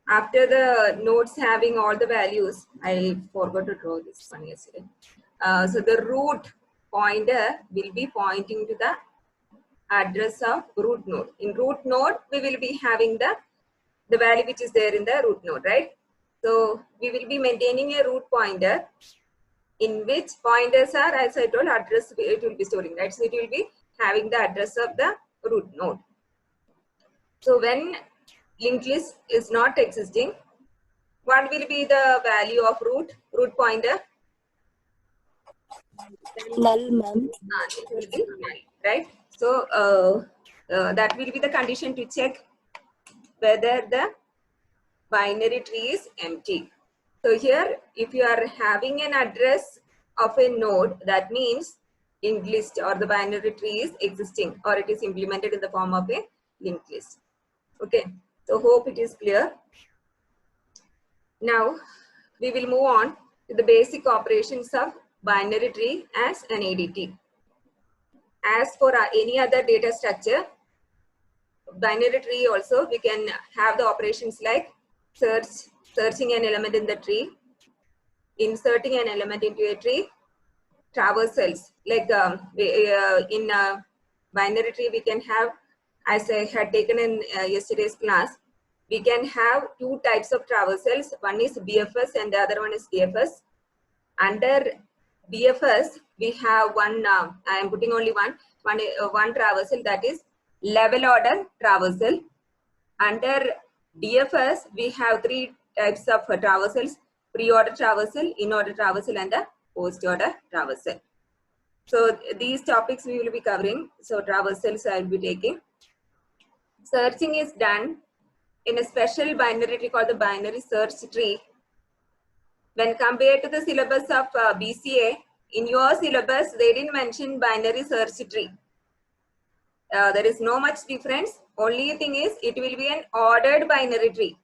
after the nodes having all the values, I forgot to draw this one yesterday. So the root pointer will be pointing to the address of root node. In root node, we will be having the value which is there in the root node, right? So we will be maintaining a root pointer in which pointers are, as I told, address it will be storing, right? So it will be having the address of the root node. So when linked list is not existing, what will be the value of root pointer? Null, ma'am. It will be null, right? So that will be the condition to check whether the binary tree is empty. So here, if you are having an address of a node, that means linked list or the binary tree is existing, or it is implemented in the form of a linked list. Okay, so hope it is clear. Now we will move on to the basic operations of binary tree as an ADT. As for any other data structure, binary tree also we can have the operations like searching an element in the tree, inserting an element into a tree, traversals. Like in binary tree we can have, as I had taken in yesterday's class, we can have two types of traversals. One is BFS and the other one is DFS. Under BFS, we have one, I am putting only one traversal, that is level order traversal. Under DFS, we have three types of traversals: pre-order traversal, in-order traversal, and the post-order traversal. So these topics we will be covering. So traversals I will be taking. Searching is done in a special binary tree called the binary search tree. When compared to the syllabus of BCA, in your syllabus, they didn't mention binary search tree. There is no much difference. Only thing is, it will be an ordered binary tree.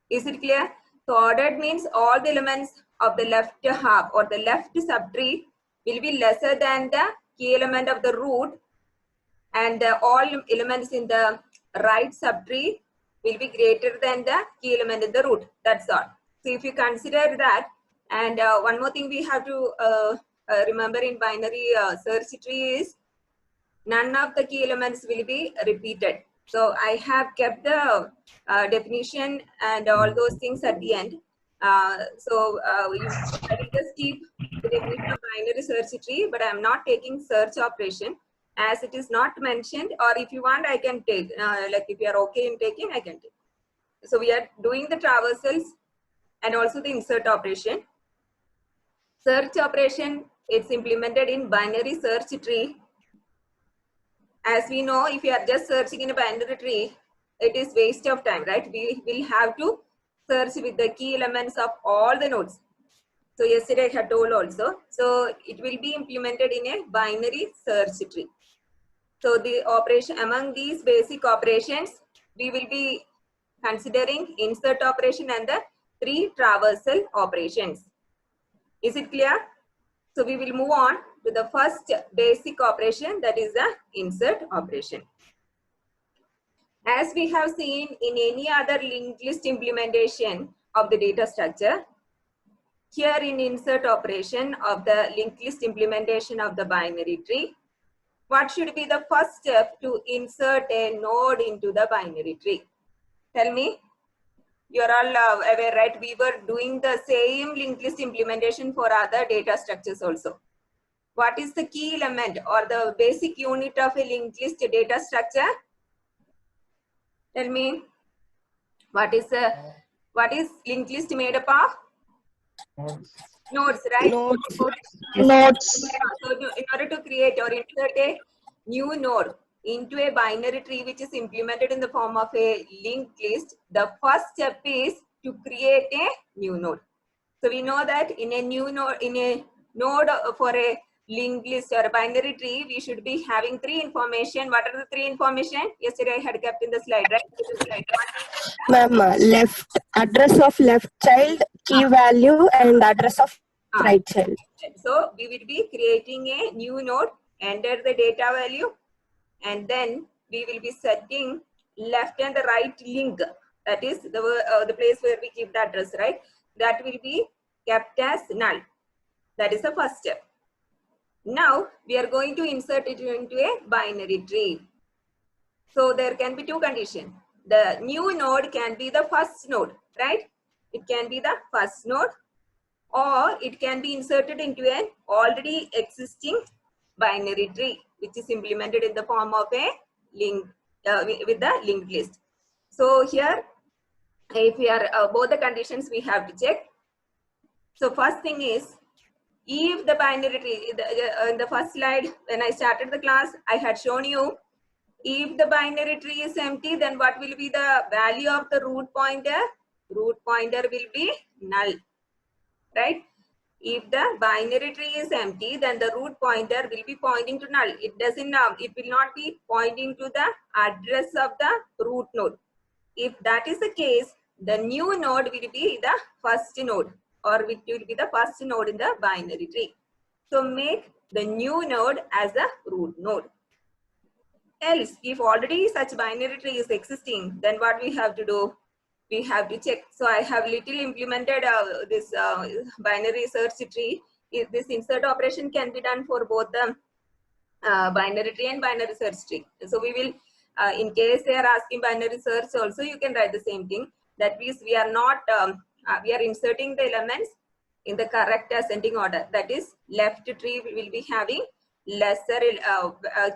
Is it clear? So ordered means all the elements of the left half or the left subtree will be lesser than the key element of the root, and all elements in the right subtree will be greater than the key element in the root. That's all. So if you consider that, and one more thing we have to remember in binary search tree is none of the key elements will be repeated. So I have kept the definition and all those things at the end. I will just keep the definition of binary search tree, but I am not taking search operation as it is not mentioned. Or if you want, I can take, like if you are okay in taking, I can take. So we are doing the traversals and also the insert operation. Search operation, it's implemented in binary search tree. As we know, if you are just searching in a binary tree, it is waste of time, right? We will have to search with the key elements of all the nodes. So yesterday I had told also. So it will be implemented in a binary search tree. So the operation, among these basic operations, we will be considering insert operation and the three traversal operations. Is it clear? So we will move on to the first basic operation, that is the insert operation. As we have seen in any other linked list implementation of the data structure, here in insert operation of the linked list implementation of the binary tree, what should be the first step to insert a node into the binary tree? Tell me. You're all aware, right? We were doing the same linked list implementation for other data structures also. What is the key element or the basic unit of a linked list data structure? Tell me. What is linked list made up of? Nodes, right? Nodes. So in order to create or insert a new node into a binary tree which is implemented in the form of a linked list, the first step is to create a new node. So we know that in a new node, in a node for a linked list or a binary tree, we should be having three information. What are the three information? Yesterday I had kept in the slide, right? Ma'am, left address of left child, key value, and address of right child. So we will be creating a new node, enter the data value, and then we will be setting left and the right link. that is the place where we keep the address, right? That will be kept as null. That is the first step. Now we are going to insert it into a binary tree. So there can be two conditions. The new node can be the first node, right? It can be the first node, or it can be inserted into an already existing binary tree, which is implemented in the form of a link with the linked list. So here, if we are both the conditions we have to check. So first thing is, if the binary tree, in the first slide when I started the class, I had shown you, if the binary tree is empty, then what will be the value of the root pointer? Root pointer will be null, right? If the binary tree is empty, then the root pointer will be pointing to null. It doesn't, it will not be pointing to the address of the root node. If that is the case, the new node will be the first node, or it will be the first node in the binary tree. So make the new node as the root node. Else, if already such binary tree is existing, then what we have to do? We have to check. So I have little implemented this binary search tree. If this insert operation can be done for both the binary tree and binary search tree. So we will, in case they are asking binary search also, you can write the same thing. That means we are not, we are inserting the elements in the correct ascending order. That is, left tree will be having lesser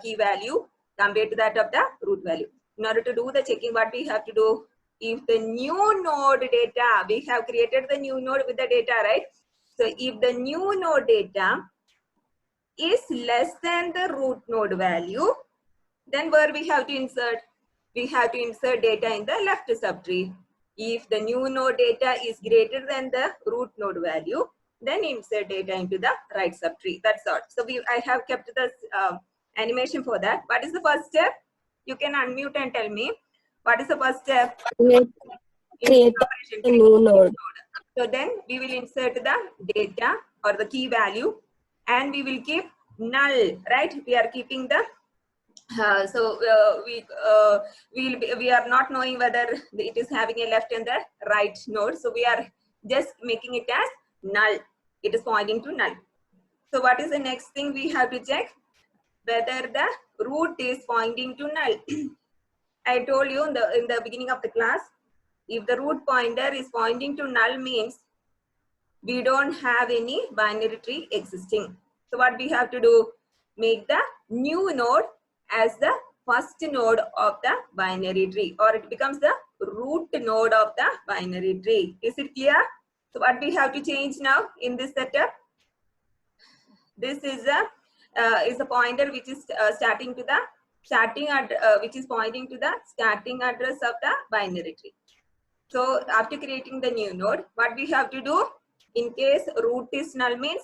key value compared to that of the root value. In order to do the checking, what we have to do, if the new node data, we have created the new node with the data, right? So if the new node data is less than the root node value, then where we have to insert? We have to insert data in the left subtree. If the new node data is greater than the root node value, then insert data into the right subtree. That's all. So I have kept this animation for that. What is the first step? You can unmute and tell me. What is the first step? Create a new node. So then we will insert the data or the key value, and we will keep null, right? We are keeping the we are not knowing whether it is having a left and the right node. So we are just making it as null. It is pointing to null. So what is the next thing we have to check? Whether the root is pointing to null. I told you in the beginning of the class, if the root pointer is pointing to null, means we don't have any binary tree existing. So what we have to do? Make the new node as the first node of the binary tree, or it becomes the root node of the binary tree. Is it clear? So what we have to change now in this setup? This is a pointer which is starting to the which is pointing to the starting address of the binary tree. So after creating the new node, what we have to do? In case root is null, means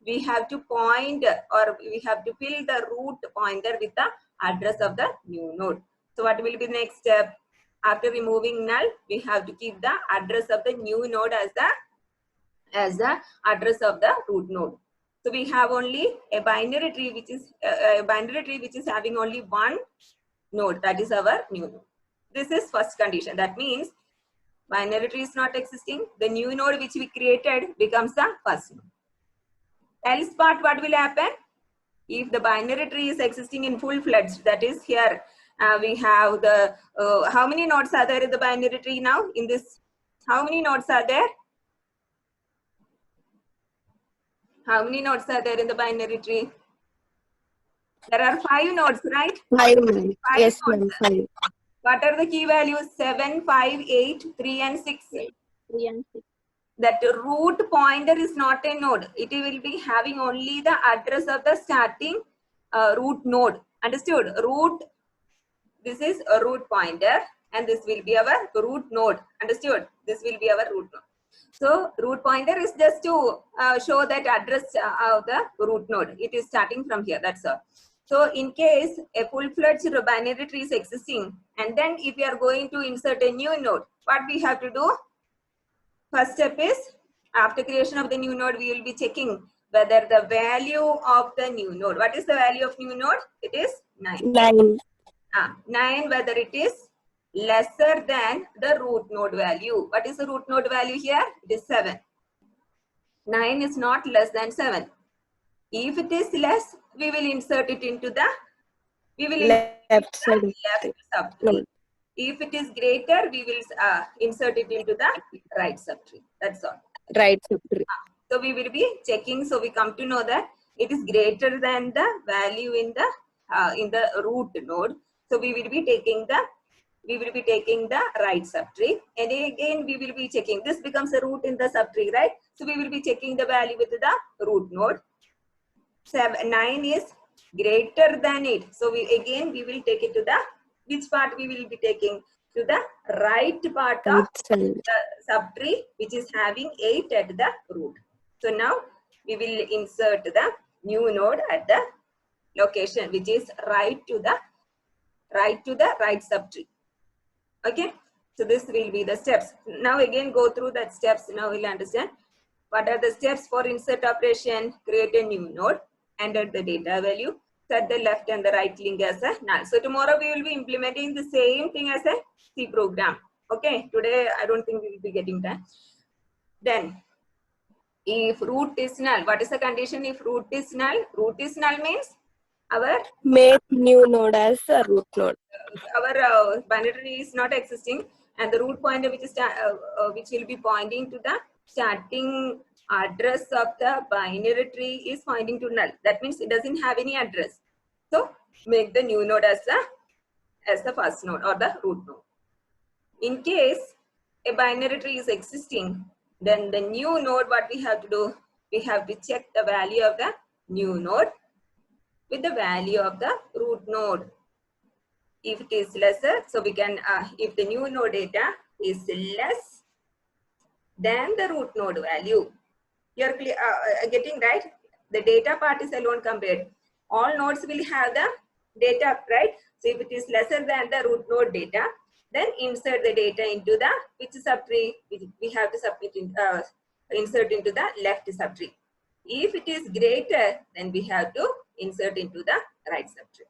we have to point, or we have to fill the root pointer with the address of the new node. So what will be the next step? After removing null, we have to keep the address of the new node as the address of the root node. So we have only a binary tree which is having only one node, that is our new node. This is first condition. That means binary tree is not existing. The new node which we created becomes the first node. Else part, what will happen? If the binary tree is existing in full-fledged, that is here, we have the, how many nodes are there in the binary tree now? In this, how many nodes are there? How many nodes are there in the binary tree? There are 5 nodes, right? 5, ma'am. Yes, nodes. ma'am. 5. What are the key values? 7, 5, 8, 3 and 6. 3 and 6. That root pointer is not a node. It will be having only the address of the starting root node. Understood? Root, this is a root pointer, and this will be our root node. Understood? This will be our root node. So root pointer is just to show that address of the root node. It is starting from here. That's all. So in case a full-fledged binary tree is existing, and then if we are going to insert a new node, what we have to do? First step is, after creation of the new node, we will be checking whether the value of the new node. What is the value of new node? It is 9. 9. 9, whether it is lesser than the root node value. What is the root node value here? It is 7. 9 is not less than 7. If it is less, we will insert it into the left side. left subtree. If it is greater, we will insert it into the right subtree. That's all. Right subtree. So we will be checking. So we come to know that it is greater than the value in the root node. So we will be taking the right subtree, and again we will be checking. This becomes a root in the subtree, right? So we will be checking the value with the root node. 9 is greater than 8. So we will take it to the, which part we will be taking? To the right part of the subtree, which is having 8 at the root. So now we will insert the new node at the location which is right to the right subtree. Okay, so this will be the steps. Now again go through that steps. Now we'll understand what are the steps for insert operation. Create a new node, enter the data value, set the left and the right link as a null. So tomorrow we will be implementing the same thing as a C program. Okay, today I don't think we will be getting that. Then if root is null, what is the condition if root is null? Root is null means our make new node as a root node. Our binary tree is not existing, and the root pointer which will be pointing to the starting address of the binary tree is pointing to null. That means it doesn't have any address. So make the new node as the first node or the root node. In case a binary tree is existing, then the new node, what we have to do? We have to check the value of the new node with the value of the root node. If it is lesser, so we can, if the new node data is less than the root node value, you're getting right? The data part is alone compared. All nodes will have the data, right? So if it is lesser than the root node data, then insert the data into the which subtree? We have to submit in, insert into the left subtree. If it is greater, then we have to insert into the right subtree.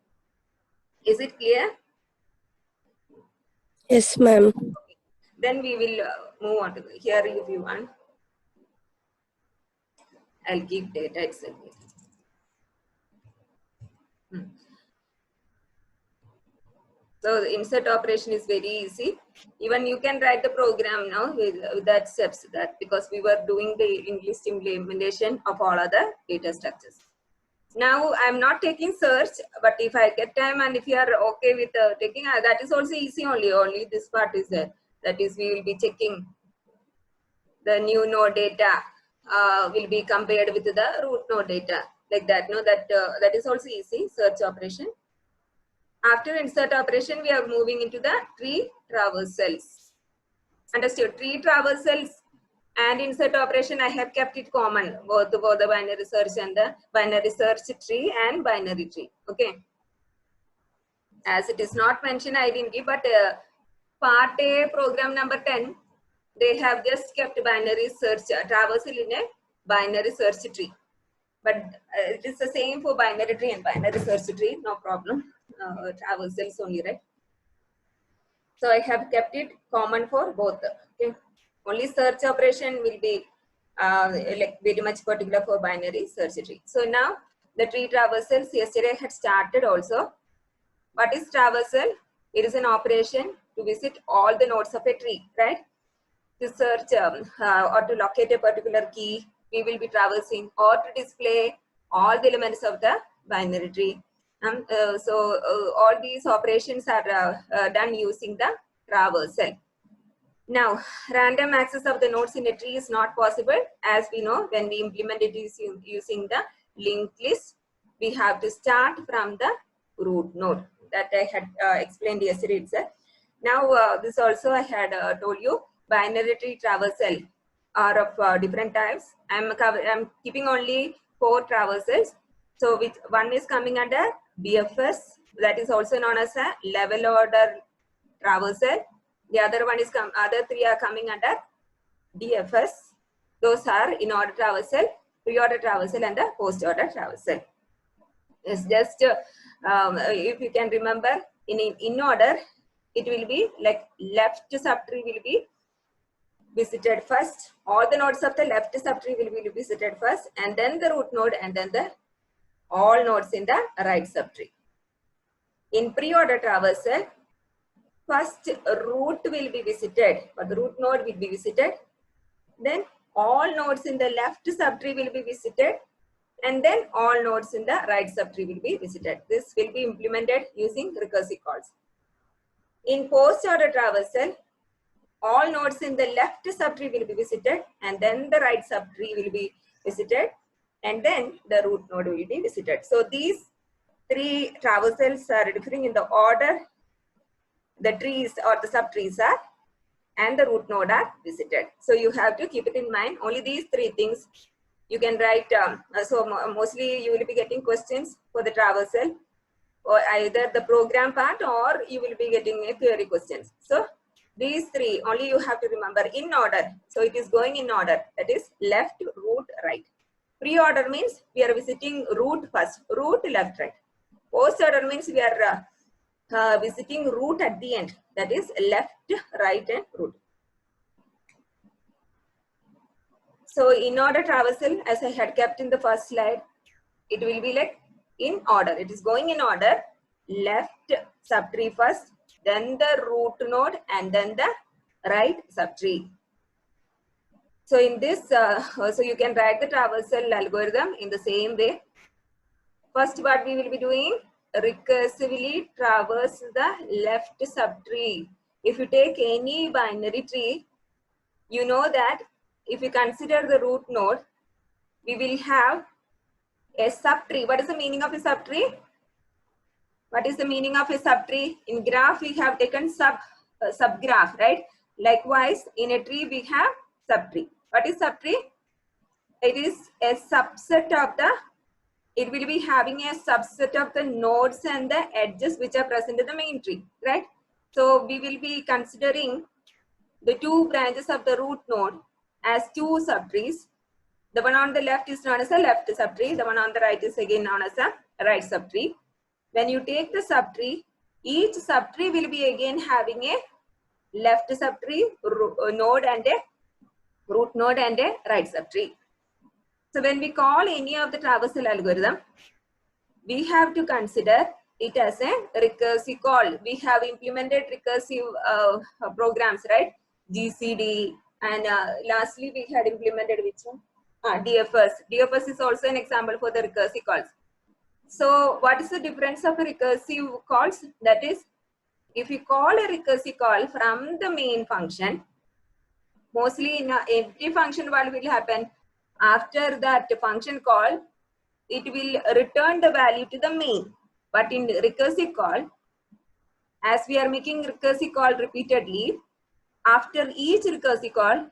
Is it clear? Yes, ma'am. Okay. Then we will move on to here if you want. I'll give data itself. So the insert operation is very easy. Even you can write the program now with that steps, that because we were doing the English implementation of all other data structures. Now I'm not taking search, but if I get time and if you are okay with taking, that is also easy only. Only this part is there. That is, we will be checking the new node data will be compared with the root node data, like that. No, that is also easy. Search operation. After insert operation, we are moving into the tree traversals. Understood? Tree traversals and insert operation, I have kept it common, both the binary search and the binary search tree and binary tree. Okay. As it is not mentioned, I didn't give, but part A, program number 10, they have just kept binary search traversal in a binary search tree. But it is the same for binary tree and binary search tree, no problem. Traversals only, right? So I have kept it common for both. Okay. Only search operation will be like very much particular for binary search tree. So now the tree traversals yesterday had started also. What is traversal? It is an operation to visit all the nodes of a tree, right? To search or to locate a particular key, we will be traversing, or to display all the elements of the binary tree. So all these operations are done using the traversal. Now, random access of the nodes in a tree is not possible. As we know, when we implement it using the linked list, we have to start from the root node. That I had explained yesterday itself. Now, this also I had told you, binary tree traversal are of different types. I'm keeping only 4 traversals. So which one is coming under BFS, that is also known as a level order traversal. The other one is other 3 are coming under DFS. Those are in order traversal, pre-order traversal, and the post-order traversal. It's just if you can remember, in order, it will be like left subtree will be visited first. All the nodes of the left subtree will be visited first, and then the root node, and then the all nodes in the right subtree. In pre-order traversal, first root will be visited, or the root node will be visited. Then all nodes in the left subtree will be visited, and then all nodes in the right subtree will be visited. This will be implemented using recursive calls. In post-order traversal, all nodes in the left subtree will be visited, and then the right subtree will be visited, and then the root node will be visited. So these three traversals are differing in the order the trees or the subtrees are and the root node are visited. So you have to keep it in mind. Only these three things you can write. Mostly you will be getting questions for the traversal, or either the program part, or you will be getting a theory questions. So these three only you have to remember in order. So it is going in order, that is left, root, right. Pre-order means we are visiting root first, root, left, right. Post-order means we are visiting root at the end, that is left, right, and root. So in order traversal, as I had kept in the first slide, it will be like in order. It is going in order, left subtree first, then the root node, and then the right subtree. So in this, so you can write the traversal algorithm in the same way. First, what we will be doing, recursively traverse the left subtree. If you take any binary tree, you know that if you consider the root node, we will have a subtree. What is the meaning of a subtree? What is the meaning of a subtree? In graph, we have taken subgraph, right? Likewise, in a tree, we have subtree. What is subtree? It is a subset of the, it will be having a subset of the nodes and the edges which are present in the main tree, right? So we will be considering the two branches of the root node as two subtrees. The one on the left is known as a left subtree. The one on the right is again known as a right subtree. When you take the subtree, each subtree will be again having a left subtree node and a root node and a right subtree. So when we call any of the traversal algorithm, we have to consider it as a recursive call. We have implemented recursive programs, right? GCD, and lastly we had implemented which one? DFS. DFS is also an example for the recursive calls. So what is the difference of recursive calls? That is, if you call a recursive call from the main function, mostly in every function, what will happen? After that function call, it will return the value to the main. But in recursive call, as we are making recursive call repeatedly, after each recursive call,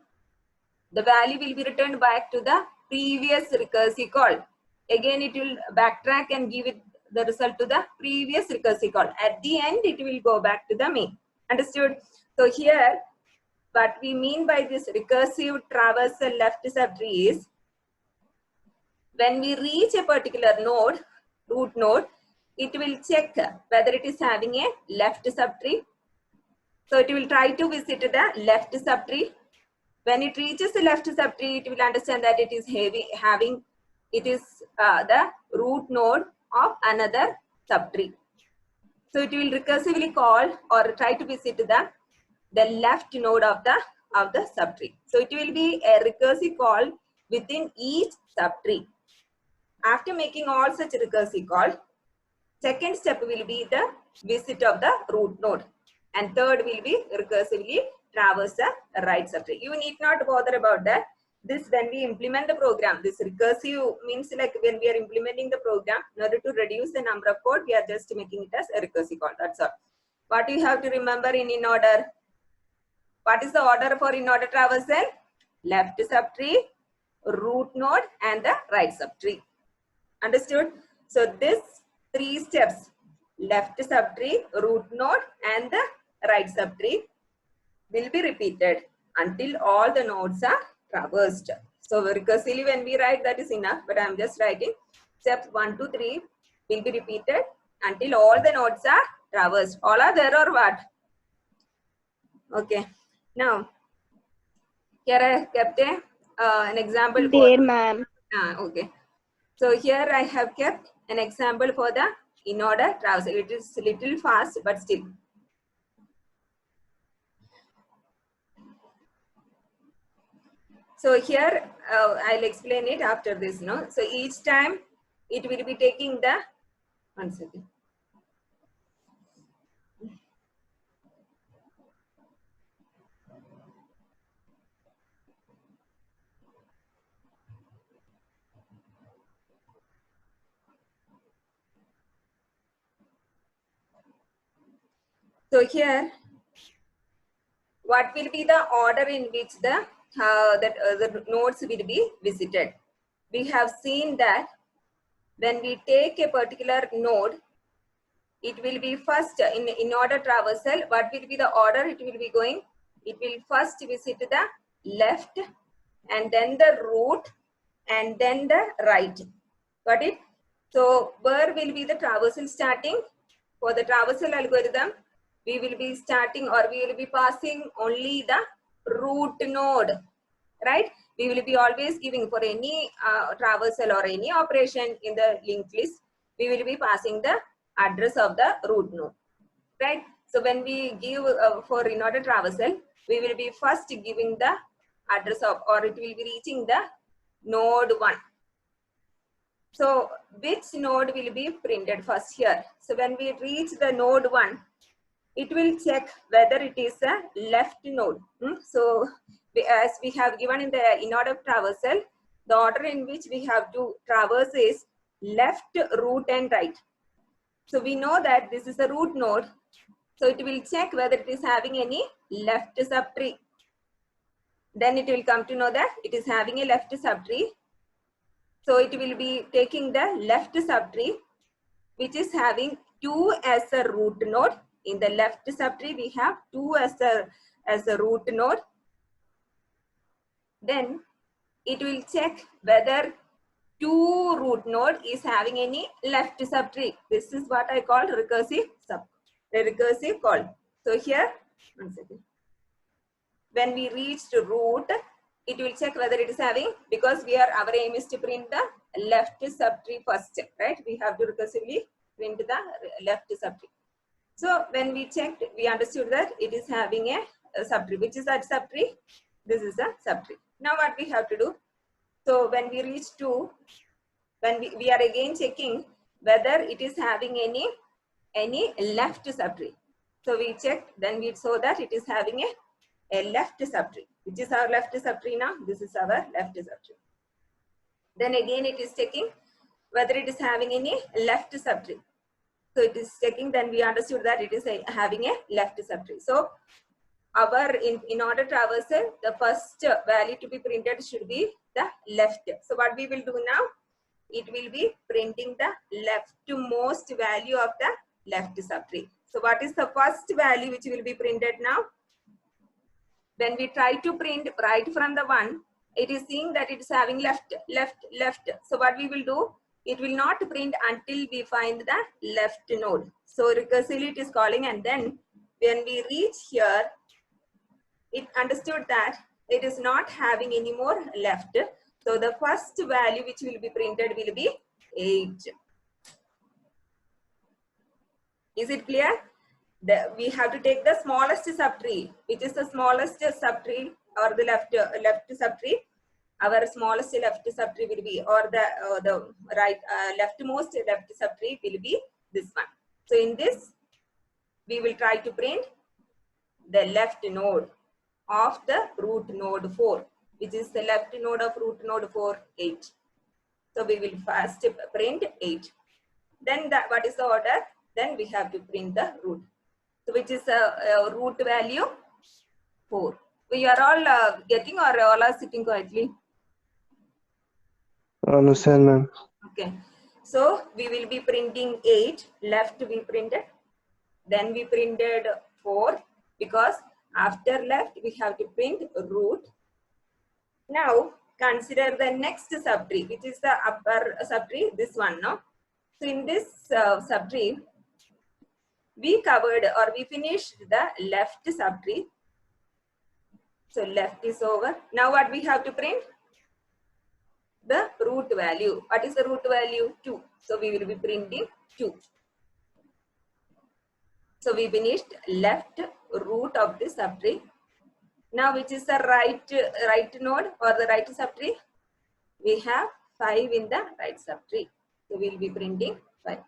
the value will be returned back to the previous recursive call. Again, it will backtrack and give it the result to the previous recursive call. At the end, it will go back to the main. Understood? So here, what we mean by this recursive traversal left subtree is, when we reach a particular node, root node, it will check whether it is having a left subtree. So it will try to visit the left subtree. When it reaches the left subtree, it will understand that it is having the root node of another subtree. So it will recursively call or try to visit the left node of the subtree. So it will be a recursive call within each subtree. After making all such recursive call, second step will be the visit of the root node, and third will be recursively traverse the right subtree. You need not bother about that. This, when we implement the program, this recursive means like when we are implementing the program, in order to reduce the number of code, we are just making it as a recursive call. That's all. What you have to remember in order? What is the order for in order traversal? Left subtree, root node, and the right subtree. Understood? So this three steps, left subtree, root node, and the right subtree, will be repeated until all the nodes are traversed. So recursively when we write, that is enough, but I am just writing steps 1 to 3 will be repeated until all the nodes are traversed. All are there or what? Okay. Now, here I have kept an example for. There, ma'am. Okay. So here I have kept an example for the in-order traversal. It is little fast, but still. So here I'll explain it after this. No. So each time it will be taking the 1 second. So here, what will be the order in which the nodes will be visited? We have seen that when we take a particular node, it will be first in order traversal. What will be the order it will be going? It will first visit the left, and then the root, and then the right. Got it? So where will be the traversal starting? For the traversal algorithm, we will be starting, or we will be passing only the root node, right? We will be always giving for any traversal or any operation in the linked list, we will be passing the address of the root node, right? So when we give for in-order traversal, we will be first giving the address of, or it will be reaching the node 1. So which node will be printed first here? So when we reach the node 1, it will check whether it is a left node. So as we have given in the in-order traversal, the order in which we have to traverse is left, root, and right. So we know that this is a root node. So it will check whether it is having any left subtree. Then it will come to know that it is having a left subtree. So it will be taking the left subtree, which is having 2 as a root node. In the left subtree, we have 2 as a root node. Then it will check whether 2 root node is having any left subtree. This is what I call recursive call. So here, 1 second. When we reach to root, it will check whether it is having, because our aim is to print the left subtree first, right? We have to recursively print the left subtree. So when we checked, we understood that it is having a subtree. Which is that subtree? This is a subtree. Now what we have to do? So when we reach to, when we are again checking whether it is having any left subtree. So we checked, then we saw that it is having a left subtree. Which is our left subtree now? This is our left subtree. Then again it is checking whether it is having any left subtree. So it is checking, then we understood that it is having a left subtree. So our in-order traversal, the first value to be printed should be the left. So what we will do now, it will be printing the leftmost value of the left subtree. So what is the first value which will be printed now? When we try to print right from the 1, it is seeing that it is having left. So what we will do, it will not print until we find the left node. So recursively it is calling, and then when we reach here, it understood that it is not having any more left. So the first value which will be printed will be 8. Is it clear? We have to take the smallest subtree, which is the smallest subtree, or the left subtree. Our smallest left subtree will be, or the right leftmost left subtree will be this one. So in this, we will try to print the left node of the root node 4, which is the left node of root node 4, 8. So we will first print 8. Then what is the order? Then we have to print the root. So which is a root value 4. We are all getting, or all are sitting quietly? Understand, ma'am. Okay. So we will be printing 8. Left we printed. Then we printed 4, because after left we have to print root. Now consider the next subtree, which is the upper subtree, this one, no? So in this subtree, we covered, or we finished the left subtree. So left is over. Now what we have to print? The root value. What is the root value? 2. So we will be printing 2. So we finished left root of the subtree. Now which is the right node or the right subtree? We have 5 in the right subtree. So we will be printing 5.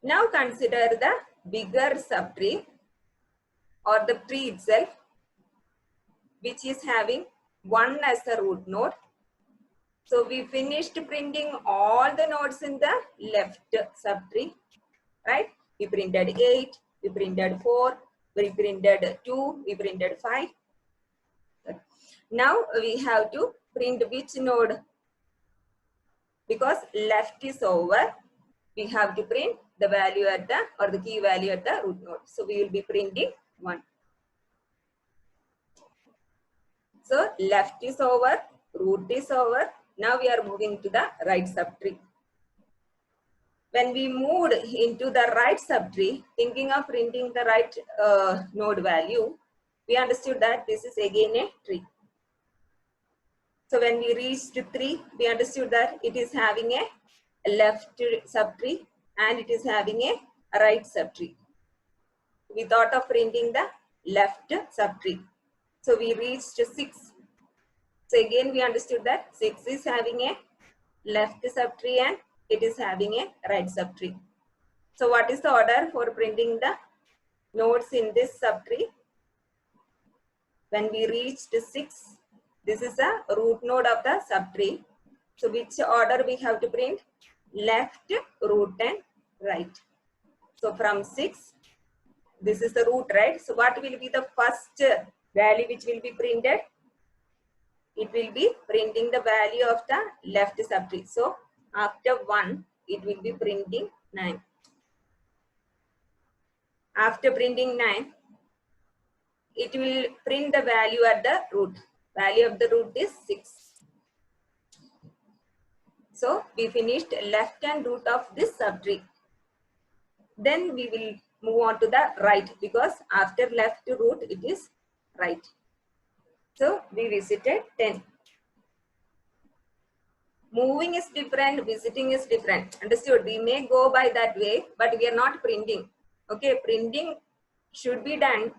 Now consider the bigger subtree or the tree itself, which is having 1 as a root node. So we finished printing all the nodes in the left subtree, right? We printed 8, we printed 4, we printed 2, we printed 5. Now we have to print which node? Because left is over, we have to print the value at the or the key value at the root node. So we will be printing 1. So left is over, root is over. Now we are moving to the right subtree. When we moved into the right subtree, thinking of printing the right node value, we understood that this is again a tree. So when we reached 3, we understood that it is having a left subtree and it is having a right subtree. We thought of printing the left subtree. So we reached 6. So again we understood that 6 is having a left subtree and it is having a right subtree. So what is the order for printing the nodes in this subtree? When we reached 6, this is a root node of the subtree. So which order we have to print? Left, root and right. So from 6, this is the root, right? So what will be the first value which will be printed? It will be printing the value of the left subtree. So after 1, it will be printing 9. After printing 9, it will print the value at the root. Value of the root is 6. So we finished left and root of this subtree. Then we will move on to the right because after left root it is right. So we visited 10. Moving is different, visiting is different. Understood? We may go by that way, but we are not printing. Okay, printing should be done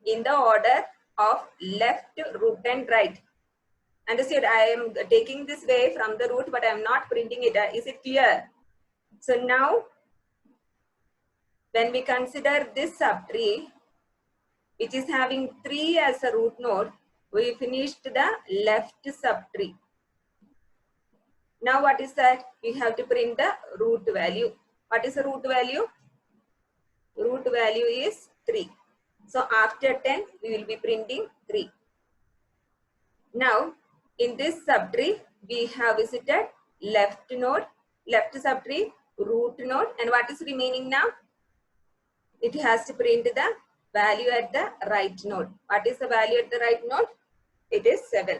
in the order of left, root and right. Understood? I am taking this way from the root, but I am not printing it. Is it clear? So now, when we consider this subtree, which is having 3 as a root node, we finished the left subtree. Now what is that? We have to print the root value. What is the root value? Root value is 3. So after 10, we will be printing 3. Now, in this subtree, we have visited left node, left subtree, root node, and what is remaining now? It has to print the value at the right node. What is the value at the right node? It is 7.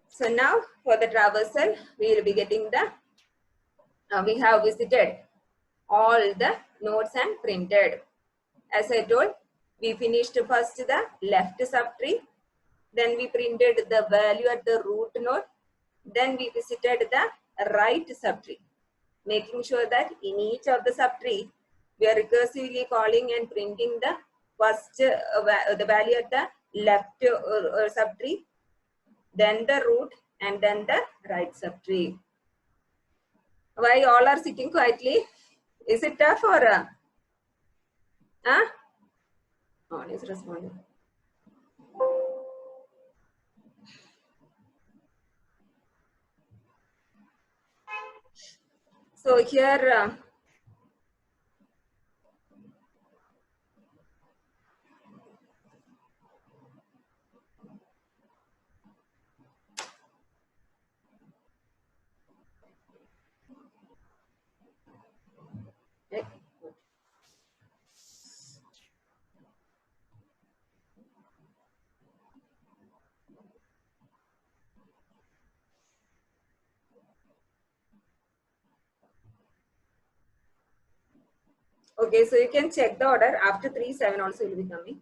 So now for the traversal, we will be getting the, we have visited all the nodes and printed. As I told, we finished first the left subtree. Then we printed the value at the root node. Then we visited the right subtree, making sure that in each of the subtree, we are recursively calling and printing the first the value at the left subtree, then the root, and then the right subtree. Why all are sitting quietly? Is it tough or? No one is responding. So here, Okay, so you can check the order. After 3, 7 also will be coming.